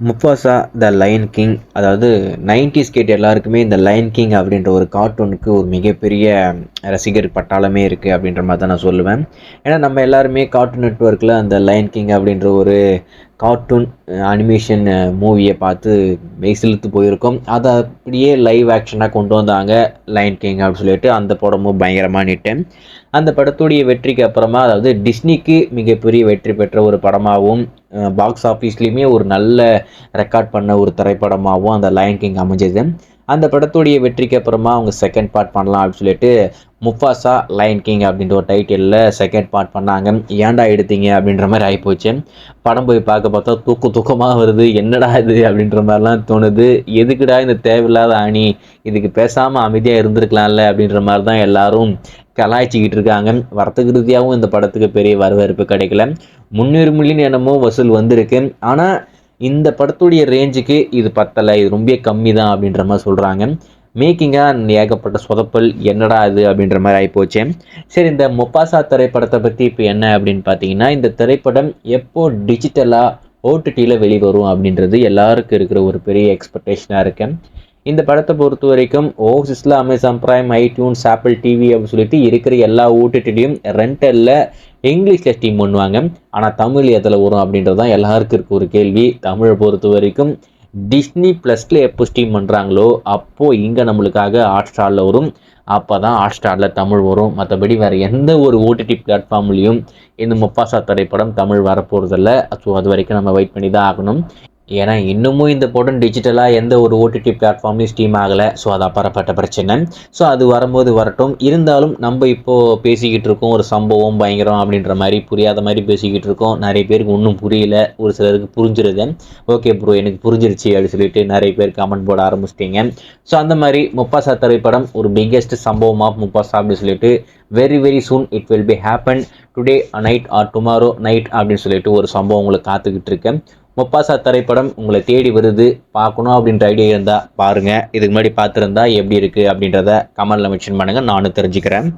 Mufasa த line king, அதாவது 90s kit எல்லாருக்குமே இந்த லயன் கிங் அப்படின்ற ஒரு கார்ட்டூனுக்கு ஒரு மிகப்பெரிய ரசிகர் பட்டாளமே இருக்குது அப்படின்ற மாதிரி தான் நான் சொல்லுவேன். ஏன்னா நம்ம எல்லாருமே கார்ட்டூன் நெட்வொர்க்கில் அந்த லயன் கிங் அப்படின்ற ஒரு கார்ட்டூன் அனிமேஷன் மூவியை பார்த்து மெய்சிலுத்து போயிருக்கோம். அதை அப்படியே லைவ் ஆக்ஷனாக கொண்டு வந்தாங்க லயன் கிங் அப்படின்னு சொல்லிட்டு அந்த படமும் பயங்கரமாக நிட்டேன். அந்த படத்துடைய வெற்றிக்கு அப்புறமா, அதாவது டிஸ்னிக்கு மிகப்பெரிய வெற்றி பெற்ற ஒரு படமாகவும் பாக்ஸ் ஆஃபீஸ்லேயுமே ஒரு நல்ல ரெக்கார்ட் பண்ண ஒரு திரைப்படமாகவும் அந்த லயன் கிங் அமைஞ்சது. அந்த படத்துடைய வெற்றிக்கு அப்புறமா அவங்க செகண்ட் பார்ட் பண்ணலாம் அப்படின்னு சொல்லிட்டு முஃபாசா லயன் கிங் அப்படின்ற ஒரு டைட்டிலில் செகண்ட் பார்ட் பண்ணாங்க. ஏன்டா எடுத்தீங்க அப்படின்ற மாதிரி ஆகிப்போச்சு. படம் போய் பார்த்தா தூக்கமாக வருது, என்னடா இது அப்படின்ற மாதிரிலாம் தோணுது. எதுக்குடா இந்த தேவையில்லாத அணி, இதுக்கு பேசாமல் அமைதியாக இருந்திருக்கலாம்ல அப்படின்ற மாதிரி தான் எல்லாரும் கலாய்ச்சிக்கிட்டு இருக்காங்க. வர்த்தக ரீதியாகவும் இந்த படத்துக்கு பெரிய வரவேற்பு கிடைக்கல. 300 மில்லியன் என்னமோ வசூல் வந்திருக்கு. ஆனால் இந்த படத்துடைய ரேஞ்சுக்கு இது பத்தலை, இது ரொம்ப கம்மி தான் அப்படின்ற மாதிரி சொல்கிறாங்க. மேக்கிங்காக ஏகப்பட்ட சொதப்பல், என்னடா இது அப்படின்ற மாதிரி ஆகிப்போச்சு. சரி, இந்த முஃபாசா திரைப்படத்தை பற்றி இப்போ என்ன அப்படின்னு பார்த்தீங்கன்னா, இந்த திரைப்படம் எப்போ டிஜிட்டலாக ஓடிடியில் வெளிவரும் அப்படின்றது எல்லாருக்கும் இருக்கிற ஒரு பெரிய எக்ஸ்பெக்டேஷனாக இருக்கேன். இந்த படத்தை பொறுத்த வரைக்கும் ஓசிஸில் Amazon Prime, iTunes, Apple TV அப்படின்னு சொல்லிட்டு இருக்கிற எல்லா ஓடிடிலையும் ரெண்டலில் இங்கிலீஷில் ஸ்ட்ரீம் பண்ணுவாங்க. ஆனால் தமிழ் எதில் வரும் அப்படின்றது தான் எல்லாருக்கும் இருக்க ஒரு கேள்வி. தமிழை பொறுத்த வரைக்கும் டிஸ்னி ப்ளஸில் எப்போ ஸ்ட்ரீம் பண்ணுறாங்களோ அப்போது இங்கே நம்மளுக்காக ஹாட் ஸ்டாரில் வரும். அப்போ தான் ஹாட் ஸ்டாரில் தமிழ் வரும். மற்றபடி வேறு எந்த ஒரு ஓடிடி பிளாட்ஃபார்ம்லேயும் இந்த முஃபாசா திரைப்படம் தமிழ் வரப்போகிறதில்ல. ஸோ அது வரைக்கும் நம்ம வெயிட் பண்ணி தான் ஆகணும். ஏன்னா இன்னமும் இந்த படம் டிஜிட்டலாக எந்த ஒரு ஓடிடி பிளாட்ஃபார்ம்லையும் ஸ்ட்ரீம் ஆகலை. ஸோ அது அப்புறப்பட்ட பிரச்சனை. ஸோ அது வரும்போது வரட்டும். இருந்தாலும் நம்ம இப்போது பேசிக்கிட்டு இருக்கோம் ஒரு சம்பவம் பயங்கரம் அப்படின்ற மாதிரி, புரியாத மாதிரி பேசிக்கிட்டு இருக்கோம். நிறைய பேருக்கு ஒன்றும் புரியல, ஒரு சிலருக்கு புரிஞ்சிருது. ஓகே ப்ரோ, எனக்கு புரிஞ்சிருச்சு அப்படின்னு சொல்லிட்டு நிறைய பேர் கமெண்ட் போட ஆரம்பிச்சிட்டிங்க. ஸோ அந்த மாதிரி முஃபாசா திரைப்படம் ஒரு பிக்கெஸ்ட் சம்பவம் ஆஃப் முஃபாசா அப்படின்னு சொல்லிட்டு very very soon it will be happen today night R tomorrow night அப்படின்னு சொல்லிட்டு ஒரு சம்பவம் உங்களுக்கு காத்துக்கிட்டு இருக்கேன். முஃபாசா திரைப்படம் உங்களை தேடி வருது. பார்க்கணும் அப்படின்ற ஐடியா இருந்தால் பாருங்கள். இதுக்கு முன்னாடி பார்த்துருந்தா எப்படி இருக்குது அப்படின்றத கமெண்டில் மென்ஷன் பண்ணுங்கள், நானும் தெரிஞ்சுக்கிறேன்.